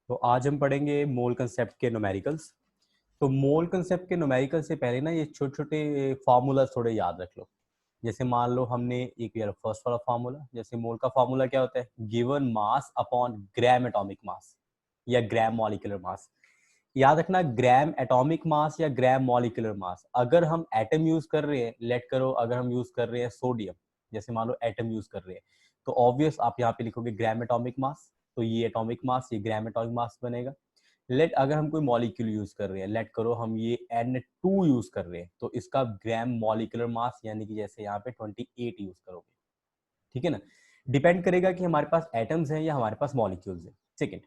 तो आज हम पढ़ेंगे मोल कंसेप्ट के न्यूमेरिकल्स। तो मोल कंसेप्ट के न्यूमेरिकल से पहले ना ये छोटे छोटे फार्मूला थोड़े याद रख लो। जैसे मान लो हमने एक यार फर्स्ट वाला फार्मूला, जैसे मोल का फार्मूला क्या होता है, given mass upon gram atomic मास या ग्राम मॉलिक्यूलर मास। याद रखना ग्राम एटॉमिक मास या ग्राम मॉलिक्यूलर मास। अगर हम एटम यूज कर रहे हैं, लेट करो अगर हम यूज कर रहे हैं सोडियम, जैसे मान लो एटम यूज कर रहे हैं, तो ऑब्वियस आप यहाँ पे लिखोगे ग्राम एटॉमिक मास, तो ये एटॉमिक मास, ये ग्राम एटॉमिक मास बनेगा। लेट अगर हम कोई मॉलिक्यूल यूज कर रहे हैं, लेट करो हम ये N2 यूज कर रहे हैं, तो इसका ग्राम मॉलिक्यूलर मास यानी कि जैसे यहाँ पे 28 यूज करोगे। ठीक है ना, डिपेंड करेगा कि हमारे पास एटम्स हैं या हमारे पास मॉलिक्यूल्स हैं। सेकेंड,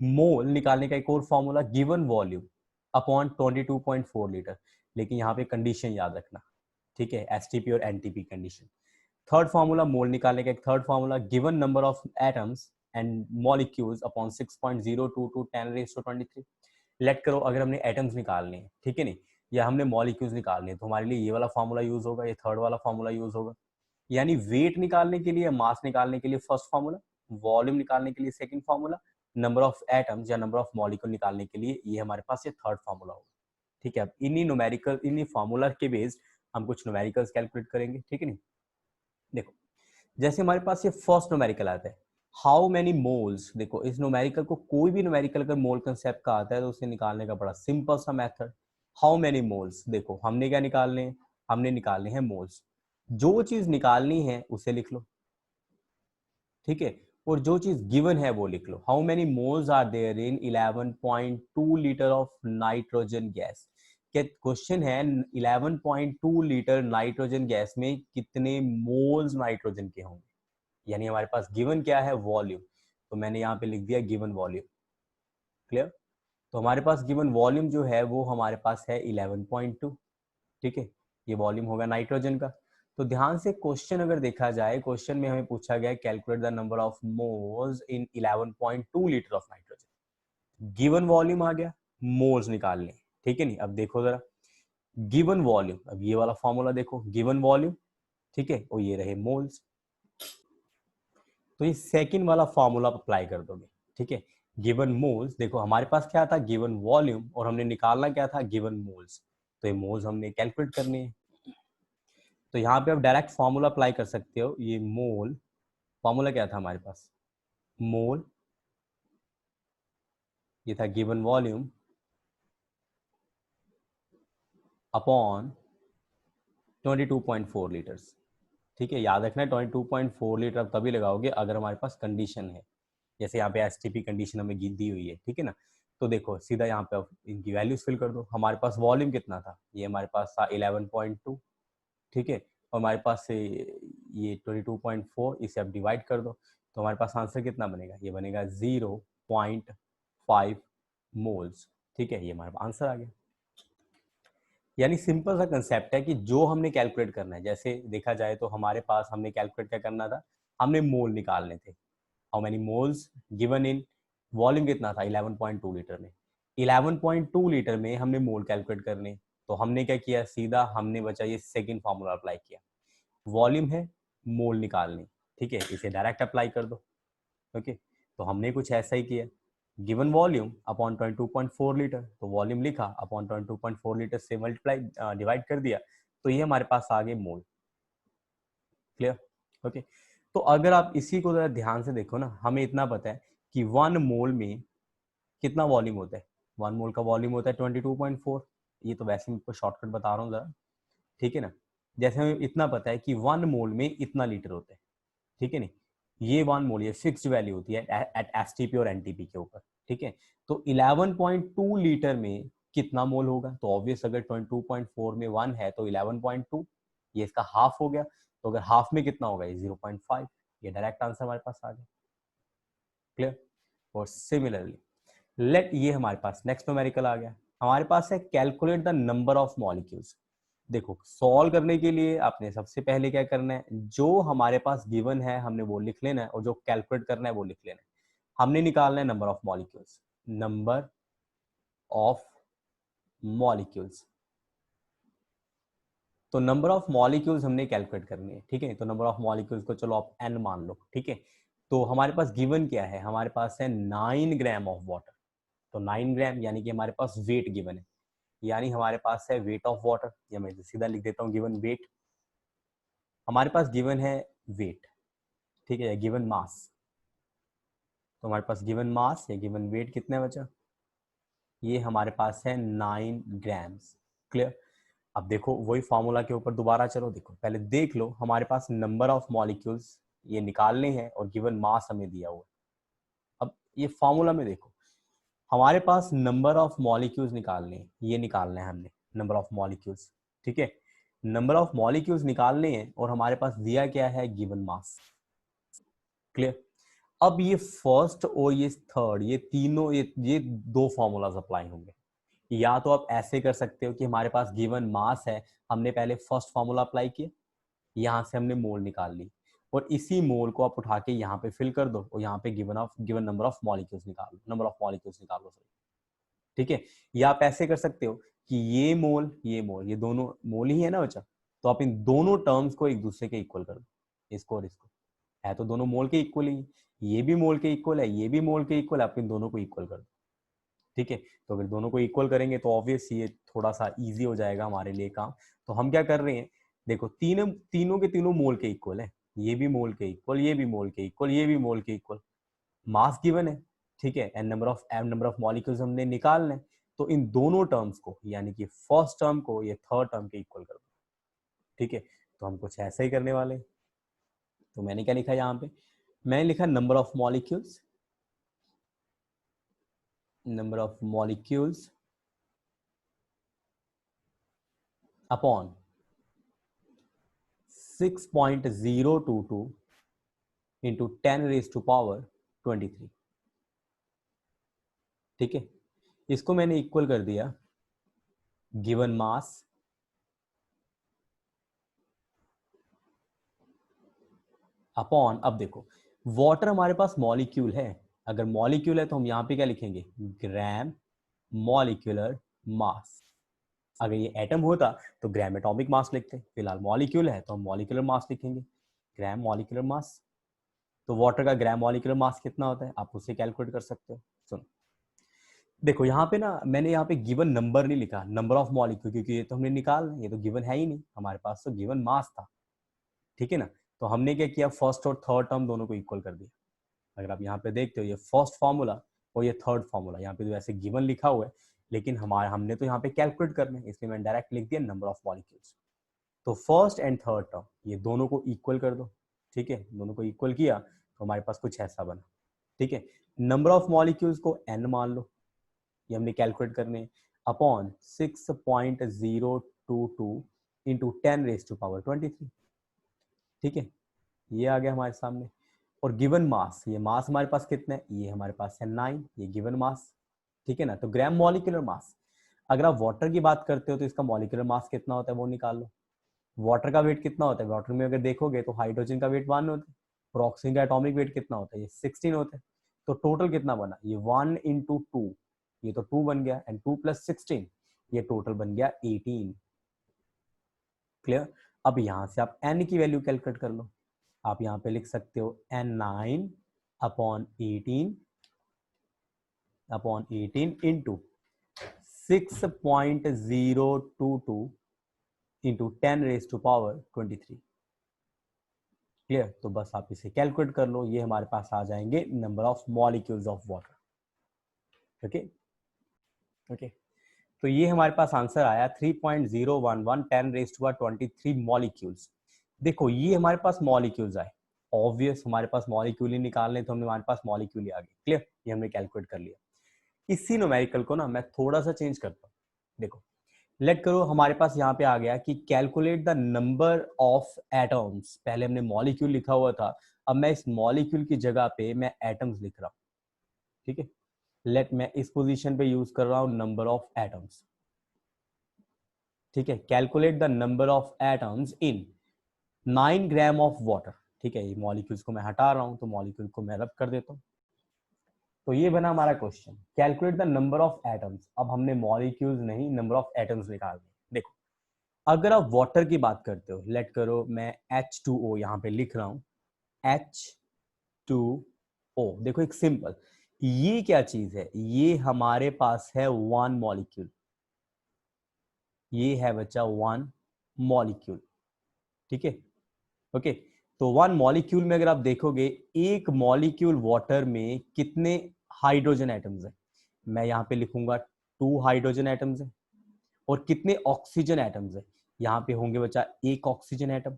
मोल निकालने का एक और formula, given volume upon 22.4 litre. लेकिन यहाँ पे कंडीशन याद रखना, ठीक है, एसटीपी और NTP condition. Third formula mole निकालने का एक third formula, given number of atoms and molecules upon 6.02 to 10⁻23। Let करो अगर हमने एटम्स निकालने हैं, ठीक है नहीं, या हमने मॉलिक्यूल्स निकालने हैं, तो हमारे लिए ये वाला फॉर्मूला यूज होगा, ये थर्ड वाला फॉर्मूला यूज होगा। यानी वेट निकालने के लिए, मास निकालने के लिए फर्स्ट फॉर्मूला, वॉल्यूम निकालने के लिए second formula, number of atoms या नंबर ऑफ मॉलिक्यूल निकालने के लिए ये हमारे पास ये थर्ड फॉर्मूला होगा। ठीक है, अब इन्हीं न्यूमेरिकल, इन्हीं फॉर्मूला के बेस्ड हम कुछ न्यूमेरिकल्स कैलकुलेट करेंगे। ठीक है नहीं, देखो जैसे हमारे पास ये फर्स्ट न्यूमेरिकल आता है, हाउ मेनी मोल्स। देखो इस न्यूमेरिकल को, कोई भी न्यूमेरिकल अगर मोल कंसेप्ट का आता है तो उसे निकालने का बड़ा सिंपल सा मेथड, हाउ मेनी मोल्स। देखो हमने क्या निकालने हैं, हमने निकालने हैं मोल्स। जो चीज निकालनी है उसे लिख लो, ठीक है, और जो चीज गिवन है वो लिख लो। How many moles are there in 11.2 litre of nitrogen gas. क्या क्वेश्चन है, 11.2 लीटर नाइट्रोजन गैस में कितने मोल्स नाइट्रोजन के होंगे। यानी हमारे पास गिवन क्या है, वॉल्यूम, तो मैंने यहाँ पे लिख दिया गिवन वॉल्यूम। क्लियर, तो हमारे पास गिवन वॉल्यूम जो है वो हमारे पास है 11.2। ठीक है, ये वॉल्यूम होगा नाइट्रोजन का। तो ध्यान से क्वेश्चन अगर देखा जाए, क्वेश्चन में हमें पूछा गया calculate the number of moles in 11.2 litre of nitrogen. Given volume आ गया, मोल्स निकालने। ठीक है नहीं, अब देखो जरा गिवन वॉल्यूम, अब ये वाला फॉर्मूला देखो, गिवन वॉल्यूम, ठीक है, और ये रहे मोल्स, तो ये सेकंड वाला फॉर्मूला अप्लाई कर दोगे। ठीक है, गिवन मोल्स, देखो हमारे पास क्या था, गिवन वॉल्यूम, और हमने निकालना क्या था, गिवन मोल्स, तो ये मोल्स हमने कैलकुलेट करने हैं। तो यहाँ पे आप डायरेक्ट फॉर्मूला अप्लाई कर सकते हो। ये मोल, फॉर्मूला क्या था हमारे पास, मोल, ये था गिवन वॉल्यूम अपॉन 22.4 लीटर्स। ठीक है, याद रखना है 22.4 लीटर आप तभी लगाओगे अगर हमारे पास कंडीशन है, जैसे यहाँ पे एसटीपी कंडीशन हमें दी हुई है। ठीक है ना, तो देखो सीधा यहाँ पे इनकी वैल्यूज फिल कर दो। हमारे पास वॉल्यूम कितना था, ये हमारे पास था 11.2। ठीक है, और हमारे पास से ये 22.4, इसे आप डिवाइड कर दो, तो हमारे पास आंसर कितना बनेगा, ये बनेगा 0.5 मोल्स। ठीक है, ये हमारे पास आंसर आ गया। यानी सिंपल सा कंसेप्ट है कि जो हमने कैलकुलेट करना है, जैसे देखा जाए तो हमारे पास हमने कैलकुलेट क्या करना था, हमने मोल निकालने थे। How many moles given in, volume कितना था 11.2 लीटर में, 11.2 लीटर में हमने मोल कैलकुलेट करने, तो हमने क्या किया, सीधा हमने बचा ये सेकंड फार्मूला अप्लाई किया। वॉल्यूम है, मोल निकालनी, ठीक है, इसे डायरेक्ट अप्लाई कर दो। ओके, तो हमने कुछ ऐसा ही किया, गिवन वॉल्यूम अपॉन 22.4 लीटर, तो वॉल्यूम लिखा अपॉन 22.4 लीटर से मल्टीप्लाई डिवाइड कर दिया, तो ये हमारे पास आ गए मोल। Clear, okay. तो अगर आप इसी को जरा ध्यान से देखो ना, हमें इतना पता है कि 1 मोल में कितना वॉल्यूम होता है, 1 मोल का वॉल्यूम होता है 22.4। ये तो वैसे मैं शॉर्टकट बता रहा हूँ जरा, ठीक है ना। जैसे हमें इतना पता है कि 1 मोल में इतना लीटर होता है, ठीक है नहीं, ये 1 मोल ये फिक्स्ड वैल्यू होती है एट एसटीपी और एनटीपी के ऊपर। ठीक है, तो 11.2 लीटर में कितना मोल होगा, तो ऑब्वियस अगर 22.4 में 1 है तो 11.2, ये इसका हाफ हो गया, तो अगर हाफ में कितना होगा, ये 0.5। ये डायरेक्ट आंसर हमारे पास आ गया। क्लियर, और सिमिलरली लेट, ये हमारे पास नेक्स्ट न्यूमेरिकल आ गया, हमारे पास है calculate the number of molecules. देखो सॉल्व करने के लिए आपने सबसे पहले क्या करना है, जो हमारे पास गिवन है हमने वो लिख लेना है, और जो कैलकुलेट करना है वो लिख लेना है। हमने निकालना है number of molecules, number of molecules, तो नंबर ऑफ मॉलिक्यूल्स हमने कैलकुलेट करनी है। ठीक है, तो नंबर ऑफ मॉलिक्यूल्स को चलो आप n मान लो। ठीक है, तो हमारे पास गिवन क्या है, हमारे पास है 9 ग्राम ऑफ वाटर। तो 9 ग्राम यानी कि हमारे पास वेट गिवन है, यानी हमारे पास है वेट ऑफ वाटर, या मैं सीधा लिख देता हूँ गिवन वेट। हमारे पास गिवन है वेट, ठीक है, गिवन मास। तो हमारे पास गिवन मास या गिवन वेट कितना बचा, ये हमारे पास है 9 ग्राम्स। क्लियर। अब देखो वही फॉर्मूला के ऊपर दोबारा चलो, देखो पहले देख लो हमारे पास नंबर ऑफ मॉलिक्यूल्स ये निकालने हैं और गिवन मास हमें दिया हुआ है। अब ये फॉर्मूला में देखो हमारे पास नंबर ऑफ मॉलिक्यूल्स निकालने हैं, ये निकालना है हमने नंबर ऑफ मॉलिक्यूल्स, ठीक है, नंबर ऑफ मॉलिक्यूल्स निकालने हैं और हमारे पास दिया क्या है, गिवन मास। क्लियर। अब ये फर्स्ट और ये थर्ड, ये तीनों ये दो फॉर्मूलाज अप्लाई होंगे। या तो आप ऐसे कर सकते हो कि हमारे पास गिवन मास है, हमने पहले फर्स्ट फॉर्मूला अप्लाई किया, यहाँ से हमने मोल निकाल ली और इसी मोल को आप उठा के यहाँ पे फिल कर दो और यहाँ पे गिवन नंबर ऑफ मॉलिक्यूल्स निकालो, नंबर ऑफ मॉलिक्यूल्स निकालो सही, ठीक है। या आप ऐसे कर सकते हो कि ये मोल ये दोनों मोल ही है ना बच्चा, तो आप इन दोनों टर्म्स को एक दूसरे के इक्वल कर दो, इसको और इसको, है तो दोनों मोल के इक्वल ही, ये भी मोल के इक्वल है, ये भी मोल के इक्वल है, आप इन दोनों को इक्वल कर दो, ठीक है। तो अगर दोनों को इक्वल करेंगे तो ऑब्वियस ये थोड़ा सा इजी हो जाएगा हमारे लिए काम। तो हम क्या कर रहे हैं, देखो तीनों के तीनों मोल के इक्वल है, ये भी मोल के इक्वल, ये भी मोल के इक्वल, ये भी मोल के इक्वल, मास गिवन है, ठीक है, एंड नंबर ऑफ मॉलिक्यूल्स हमने निकालने, तो इन दोनों टर्म्स को यानी कि फर्स्ट टर्म को ये थर्ड टर्म के इक्वल कर दो, ठीक है। तो हम कुछ ऐसा ही करने वाले। तो मैंने क्या लिखा यहाँ पे, मैंने लिखा number of molecules, number of molecules upon 6.022 into 10⁻⁻23, ठीक है। इसको मैंने इक्वल कर दिया गिवन मास अपॉन, अब देखो वाटर हमारे पास मॉलिक्यूल है, अगर मॉलिक्यूल है तो हम यहाँ पे क्या लिखेंगे, ग्राम मॉलिक्यूलर मास। अगर ये एटम होता तो ग्राम एटॉमिक मास लिखते, फिलहाल मॉलिक्यूल है तो हम मॉलिक्यूलर मास लिखेंगे, ग्राम मॉलिक्यूलर मास। तो वाटर का ग्राम मॉलिक्यूलर मास कितना होता है आप उसे कैलकुलेट कर सकते हो। सुनो देखो यहाँ पे ना मैंने यहाँ पे गिवन नंबर नहीं लिखा, नंबर ऑफ मॉलिक्यूल, क्योंकि ये तो हमने निकाल, ये तो गिवन है ही नहीं हमारे पास, तो गिवन मास था, ठीक है ना। तो हमने क्या किया, फर्स्ट और थर्ड टर्म दोनों को इक्वल कर दिया। अगर आप यहाँ पे देखते हो ये फर्स्ट फॉर्मूला और ये थर्ड फॉर्मूला, यहाँ पे तो वैसे गिवन लिखा हुआ है लेकिन हमने तो यहाँ पे कैलकुलेट करना है, इसलिए मैंने डायरेक्ट लिख दिया नंबर ऑफ मॉलिक्यूल्स। तो फर्स्ट एंड थर्ड टर्म ये दोनों को इक्वल कर दो, ठीक है, दोनों को इक्वल किया तो हमारे पास कुछ ऐसा बना, ठीक है। नंबर ऑफ मॉलिक्यूल्स को n मान लो, ये हमने कैलकुलेट करने, अपॉन 6.022 इंटू 10⁻23, ठीक है, ये आ गया हमारे सामने। और गिवन मास, ये मास हमारे पास कितना है, ये हमारे पास है 9, ये गिवन मास, ठीक है ना। तो ग्राम मॉलिक्यूलर मास, अगर आप वाटर की बात करते हो तो इसका मॉलिक्यूलर मास कितना होता है वो निकाल लो। वाटर का वेट कितना होता है, वाटर में अगर देखोगे तो हाइड्रोजन का वेट 1 होता है और ऑक्सीजन का एटॉमिक वेट कितना होता है, ये 16 होता है। तो टोटल कितना बना, ये 1 इंटू 2, ये तो 2 बन गया, एंड 2 प्लस 16, ये टोटल बन गया 18। क्लियर। अब यहां से आप n की वैल्यू कैलकुलेट कर लो, आप यहाँ पे लिख सकते हो n9 upon 18 into 6.022 into 10⁻23। Clear. तो बस आप इसे कैलकुलेट कर लो, ये हमारे पास आ जाएंगे number of molecules of water. Okay okay, तो ये हमारे पास आंसर आया 3.011 10⁻23 मॉलिक्यूल्स। देखो ये हमारे पास मॉलिक्यूल्स आए, ऑब्वियस हमारे पास मॉलिक्यूल ही निकालने तो हमने हमारे पास मॉलिक्यूल ही आ गए। क्लियर, ये हमने कैलकुलेट कर लिया। इसी न्यूमेरिकल को ना मैं थोड़ा सा चेंज करता हूँ। देखो लेट करो हमारे पास यहाँ पे आ गया कि calculate the number of atoms, पहले हमने मॉलिक्यूल लिखा हुआ था, अब मैं इस मॉलिक्यूल की जगह पे मैं एटम्स लिख रहा हूँ, ठीक है। लेट मैं इस पोजीशन पे यूज कर रहा हूँ नंबर ऑफ एटम्स, ठीक है। Calculate the number of atoms in 9 gram of water, ठीक है। ये मॉलिक्यूल्स को मैं हटा रहा हूँ तो मॉलिक्यूल को मैं रब कर देता हूँ। तो ये बना हमारा question, calculate the number of atoms. अब हमने मॉलिक्यूल्स नहीं नंबर ऑफ एटम्स निकालने। देखो अगर आप वाटर की बात करते हो, लेट करो मैं H2O यहाँ पे लिख रहा हूँ, H2O। देखो एक सिंपल, ये क्या चीज है, ये हमारे पास है वन मॉलिक्यूल, ये है बच्चा वन मॉलिक्यूल, ठीक है। ओके, तो वन मॉलिक्यूल में अगर आप देखोगे, एक मॉलिक्यूल वाटर में कितने हाइड्रोजन एटम्स हैं, मैं यहां पे लिखूंगा 2 हाइड्रोजन एटम्स हैं। और कितने ऑक्सीजन एटम्स हैं, यहां पे होंगे बच्चा एक ऑक्सीजन एटम।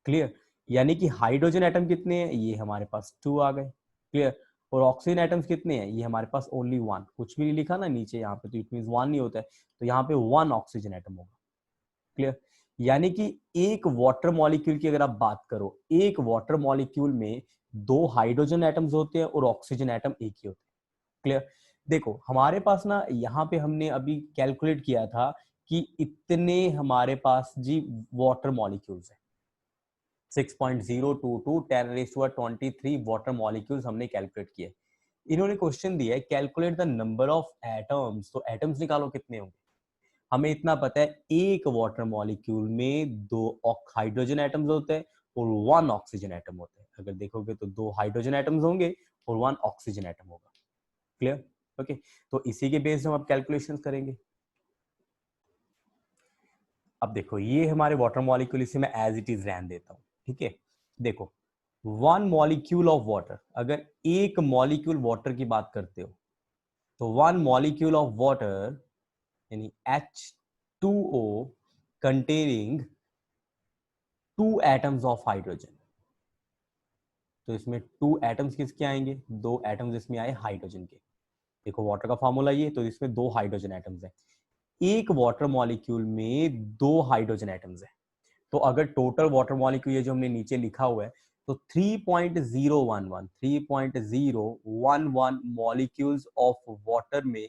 क्लियर, यानी कि हाइड्रोजन एटम कितने हैं, ये हमारे पास 2 आ गए। क्लियर, और ऑक्सीजन एटम्स कितने हैं, ये हमारे पास ओनली 1, कुछ भी नहीं लिखा ना नीचे यहाँ पे, तो इट मीन 1 नहीं होता है, तो यहाँ पे 1 ऑक्सीजन एटम होगा। क्लियर, यानी कि एक वाटर मॉलिक्यूल की अगर आप बात करो, एक वाटर मॉलिक्यूल में 2 हाइड्रोजन एटम्स होते हैं और ऑक्सीजन एटम एक ही होते हैं। क्लियर, देखो हमारे पास ना यहाँ पे हमने अभी कैलकुलेट किया था कि इतने हमारे पास जी वाटर मॉलिक्यूल्स है, 6.022 10⁻23 वाटर मॉलिक्यूल्स हमने कैलकुलेट किए। इन्होंने क्वेश्चन दिया है calculate the number of atoms, तो एटम्स निकालो कितने होंगे। हमें इतना पता है एक वाटर मॉलिक्यूल में 2 हाइड्रोजन एटम्स होते हैं और 1 ऑक्सीजन एटम होते हैं। अगर देखोगे तो 2 हाइड्रोजन एटम्स होंगे और 1 ऑक्सीजन एटम होगा। क्लियर, ओके, तो इसी के बेस्ड हम अब कैलकुलेशन करेंगे। अब देखो ये हमारे वाटर मॉलिक्यूल, इसे मैं एज इट इज रहने देता हूँ, ठीक है। देखो 1 मॉलिक्यूल ऑफ वाटर, अगर एक मॉलिक्यूल वाटर की बात करते हो, तो 1 मॉलिक्यूल ऑफ वाटर यानी H2O containing 2 atoms of hydrogen. तो इसमें 2 एटम्स किसके आएंगे, 2 एटम्स इसमें आए हाइड्रोजन के। देखो वाटर का फॉर्मूला ये, तो इसमें 2 हाइड्रोजन एटम्स है। एक वाटर मॉलिक्यूल में 2 हाइड्रोजन एटम्स है, तो अगर टोटल वाटर मॉलिक्यूल ये जो हमने नीचे लिखा हुआ है, तो 3.011 मॉलिक्यूल्स ऑफ वाटर में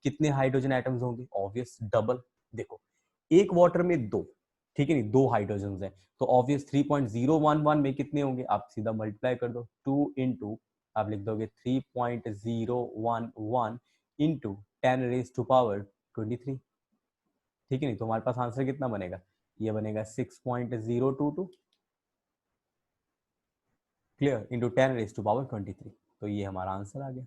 कितने हाइड्रोजन एटम्स होंगे, ऑब्वियस डबल। देखो एक वाटर में 2, ठीक है नहीं, 2 हाइड्रोजन है, तो ऑब्वियस 3.011 में कितने होंगे, आप सीधा मल्टीप्लाई कर दो, 2 इंटू आप लिख दोगे 3.011 इंटू 10⁻23, ठीक है नहीं, तो हमारे पास आंसर कितना बनेगा, ये बनेगा 6.022, क्लियर, इंटू 10⁻23, तो ये हमारा आंसर आ गया।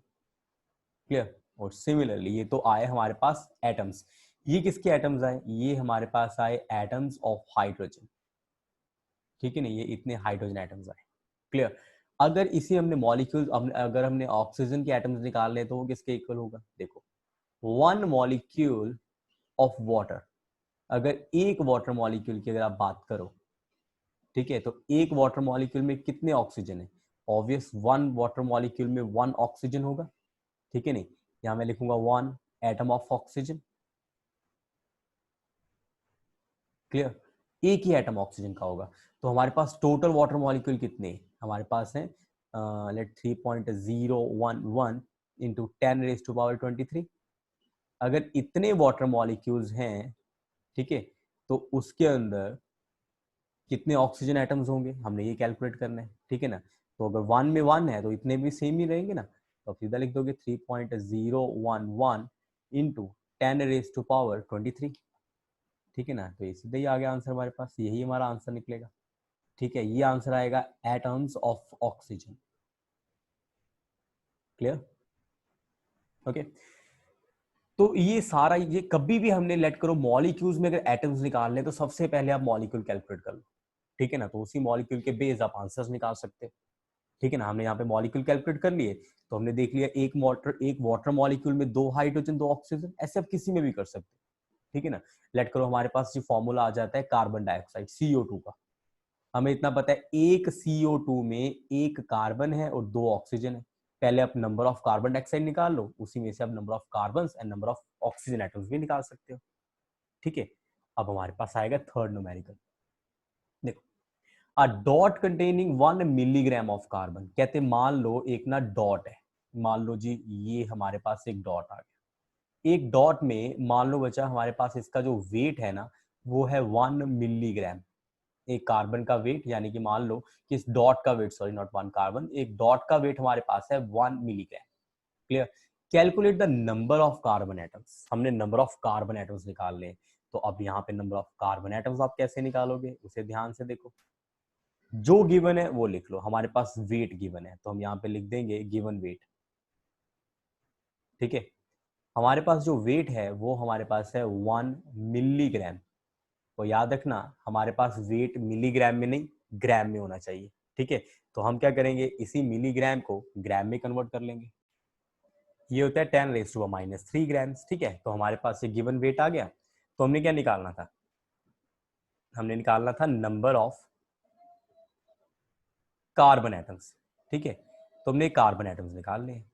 क्लियर, और सिमिलरली ये तो आए हमारे पास एटम्स, ये किसके एटम्स आए, ये हमारे पास आए एटम्स ऑफ हाइड्रोजन, ठीक है ना, ये इतने हाइड्रोजन एटम्स आए। क्लियर, अगर इसी हमने मॉलिक्यूल, अगर हमने ऑक्सीजन के एटम्स निकाल ले तो वो किसके इक्वल होगा, देखो 1 मॉलिक्यूल ऑफ वाटर, अगर एक वाटर मॉलिक्यूल की अगर आप बात करो, ठीक है, तो एक वाटर मॉलिक्यूल में कितने ऑक्सीजन है, ऑब्वियस 1 वाटर मॉलिक्यूल में 1 ऑक्सीजन होगा, ठीक है नहीं, यहां मैं लिखूंगा 1 एटम ऑफ ऑक्सीजन। क्लियर, एक ही एटम ऑक्सीजन का होगा, तो हमारे पास टोटल वाटर मॉलिक्यूल कितने हैं? हमारे पास है लेट 3.011 इंटू 10⁻23। अगर इतने वाटर मॉलिक्यूल्स हैं, ठीक है, तो उसके अंदर कितने ऑक्सीजन एटम्स होंगे, हमने ये कैलकुलेट करना है, ठीक है ना। तो अगर 1 में 1 है तो इतने भी सेम ही रहेंगे ना, तो आप सीधा लिख दोगे 3.011 इंटू 10⁻23, ठीक है ना, तो ये सीधा ही आ गया आंसर हमारे पास, यही हमारा आंसर निकलेगा। ठीक है, ये आंसर आएगा atoms of oxygen. Clear, okay, तो ये सारा, ये कभी भी हमने लेट करो मॉलिक्यूल्स में अगर एटम्स निकालने, तो सबसे पहले आप मॉलिक्यूल कैलकुलेट कर लो, ठीक है ना, तो उसी मॉलिक्यूल के बेस आप आंसर्स निकाल सकते हैं, ठीक है ना। हमने यहाँ पे मॉलिक्यूल कैलकुलेट कर लिए, तो हमने देख लिया एक वाटर मॉलिक्यूल में 2 हाइड्रोजन 2 ऑक्सीजन, ऐसे आप किसी में भी कर सकते हैं, ठीक है ना। लेट करो हमारे पास जो फॉर्मूला आ जाता है कार्बन डाइऑक्साइड CO2 का, हमें इतना पता है एक CO2 में एक कार्बन है और 2 ऑक्सीजन है। पहले आप नंबर ऑफ कार्बन डाइऑक्साइड निकाल लो, उसी में से आप number of carbon and number of oxygen atoms भी निकाल सकते हो, ठीक है। अब हमारे पास आएगा थर्ड न्यूमेरिकल। देखो a dot containing 1 milligram of carbon, कहते मान लो एक ना डॉट है, मान लो जी ये हमारे पास एक डॉट आ गया, एक डॉट में मान लो बचा हमारे पास इसका जो वेट है ना, वो है 1 मिलीग्राम, एक कार्बन का वेट, यानी कि मान लो कि इस डॉट का वेट, सॉरी नॉट 1 कार्बन, एक डॉट का वेट हमारे पास है 1 milligram. Clear, calculate the number of carbon atoms, हमने नंबर ऑफ कार्बन एटम्स निकालने हैं, तो अब यहाँ पे नंबर ऑफ कार्बन एटम्स आप कैसे निकालोगे, उसे ध्यान से देखो, जो गिवन है वो लिख लो, हमारे पास वेट गिवन है, तो हम यहाँ पे लिख देंगे गिवन वेट, ठीक है। हमारे पास जो वेट है वो हमारे पास है 1 मिलीग्राम। तो याद रखना हमारे पास वेट मिलीग्राम में नहीं ग्राम में होना चाहिए। ठीक है, तो हम क्या करेंगे, इसी मिलीग्राम को ग्राम में कन्वर्ट कर लेंगे। ये होता है 10⁻³ ग्राम्स। ठीक है, तो हमारे पास ये गिवन वेट आ गया। तो हमने क्या निकालना था, हमने निकालना था नंबर ऑफ कार्बन एटम्स। ठीक है, तो हमने कार्बन एटम्स निकाल लिए।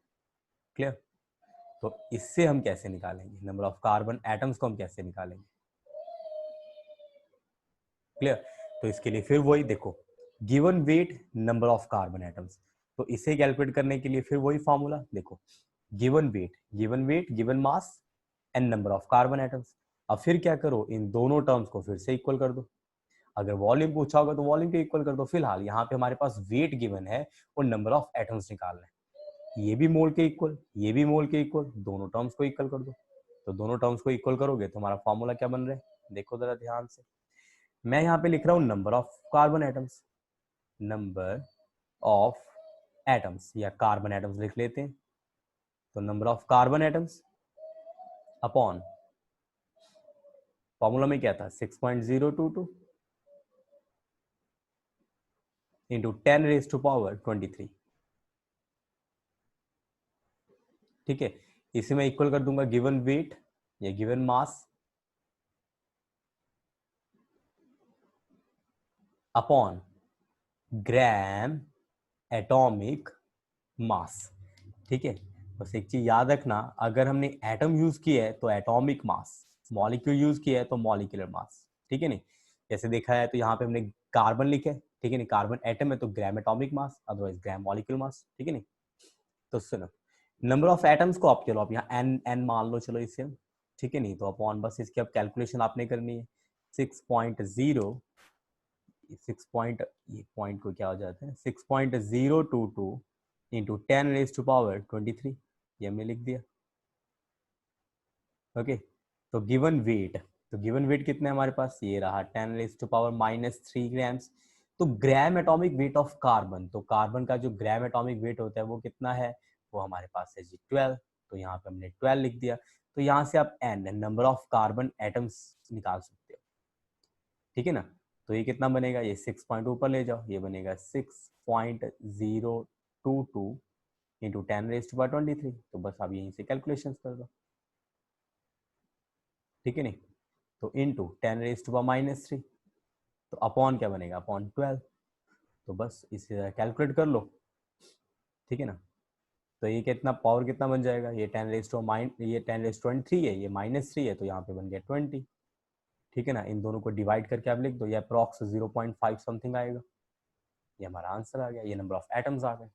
क्लियर। तो इससे हम कैसे निकालेंगे, नंबर ऑफ कार्बन एटम्स को हम कैसे निकालेंगे। क्लियर। तो इसके लिए फिर वही देखो, given weight number of carbon atoms, तो इसे कैलकुलेट करने के लिए फिर वही फॉर्मूला देखो, given weight given mass and number of carbon atoms. अब फिर क्या करो, इन दोनों टर्म्स को फिर से इक्वल कर दो। अगर वॉल्यूम पूछा होगा तो वॉल्यूम को इक्वल कर दो। फिलहाल यहाँ पे हमारे पास वेट गिवन है और नंबर ऑफ एटम्स निकालना है। ये भी मोल के इक्वल, ये भी मोल के इक्वल, दोनों टर्म्स को इक्वल कर दो। तो दोनों टर्म्स को इक्वल करोगे तो हमारा फॉर्मूला क्या बन रहा है, देखो जरा ध्यान से। मैं यहाँ पे लिख रहा हूँ number of carbon atoms, number of atoms या कार्बन एटम्स लिख लेते हैं। तो number of carbon atoms upon formula में क्या था 6.022 इंटू 10⁻23। ठीक है, इसे मैं इक्वल कर दूंगा गिवन वेट या given mass upon gram atomic मास। ठीक है, बस एक चीज याद रखना, अगर हमने एटम यूज किया है तो एटॉमिक मास, मॉलिक्यूल यूज किया है तो मॉलिक्यूलर मास। ठीक है नहीं, जैसे देखा है तो यहाँ पे हमने कार्बन लिखा है। ठीक है नहीं, कार्बन एटम है तो gram atomic mass, otherwise gram molecule mass. ठीक है नहीं, तो सुनो, नंबर ऑफ एटम्स को आप चलो आप यहाँ एन एन मान लो, चलो इसे हम। ठीक है नहीं, तो अपॉन बस इसकी अब कैलकुलेशन आपने करनी है। 6.0 6 पॉइंट, ये पॉइंट को क्या हो जाता है 6.022 इंटू 10⁻23, ये हमने लिख दिया। ओके, तो गिवन वेट, तो गिवन वेट कितना है हमारे पास, ये रहा 10⁻³ ग्राम्स। तो gram atomic weight of carbon, तो कार्बन का जो ग्राम एटॉमिक वेट होता है वो कितना है, वो हमारे पास है जी 12। तो यहाँ पे हमने 12 लिख दिया। तो यहाँ से आप n number of carbon atoms निकाल सकते हो। ठीक है ना, तो ये कितना बनेगा, ये 6 पॉइंट ऊपर ले जाओ, ये बनेगा 6.022 इंटू 10⁻23। तो बस आप यहीं से कैलकुलेशन कर दो। ठीक है नहीं, तो इंटू 10⁻³ तो अपॉन क्या बनेगा, अपॉन 12। तो बस इसे कैलकुलेट कर लो। ठीक है ना, तो ये कितना पावर कितना बन जाएगा, ये 10⁻23 है, ये -3 है, तो यहाँ पे बन गया 20। ठीक है ना, इन दोनों को डिवाइड करके आप लिख दो, ये अप्रॉक्स 0.5 समथिंग आएगा। ये हमारा आंसर आ गया, ये नंबर ऑफ एटम्स आ गए।